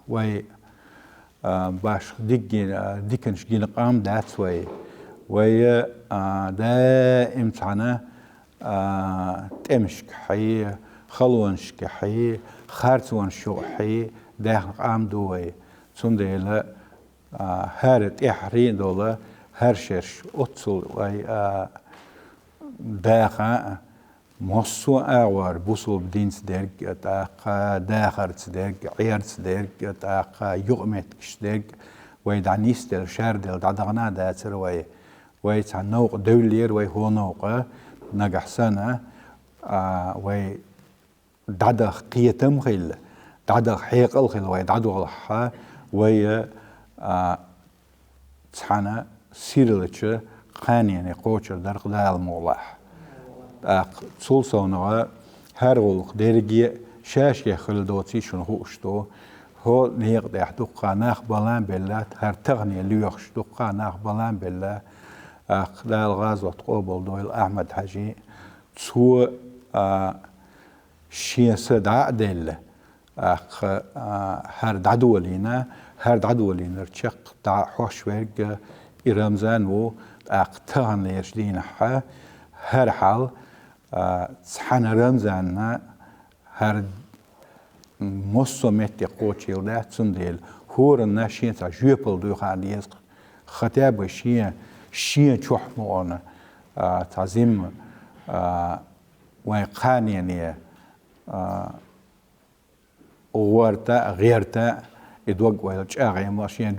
وي باش ديكنش جين قام دات وي دائم تعنا تمشك حي خلونشك حي خارتون شو حي داخل قام دوي تنديلا هارت إحرين دولا هرشش أتصل وي داخل مصو أور بوصل بدينس درج داخرت درج عيرت درج يغمت كش درج ويدعنيس در شهر دل دعنا داتر وي تعنوق دولير وي هو نوقه نجح سنة وي دعدخ قيتم خيل دعدخ حيق الخيل وي دعدخ وي تحنا سيرلتش قانيني قوتشر درق دال مولاح تصول صونغا هرغلق درجي شاشي خلدوتي شنو هو اشتو هو نيق دقا ناخ بلان بالله هر تغني اللي يخش دقا ناخ بلان بالله دال غاز وتقوبل دويل احمد حجي تسو شي صدع دل هر دعدولينا رتشق دع حوش ورق إرمزان و تغن ليش دينها هر حال تحن رمزان هر مصمت قوتشي ولا تندل هور الناشين تا جوبل دو خاليس خطاب شين تشوح مون تعزيم وقانيني ورتا غيرتا يدوق ولا تشاغي ماشين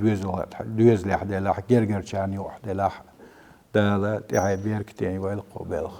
دوز لحد لا جرجر كان يوحد لا دا تعبير كتير ويلقوا بالخ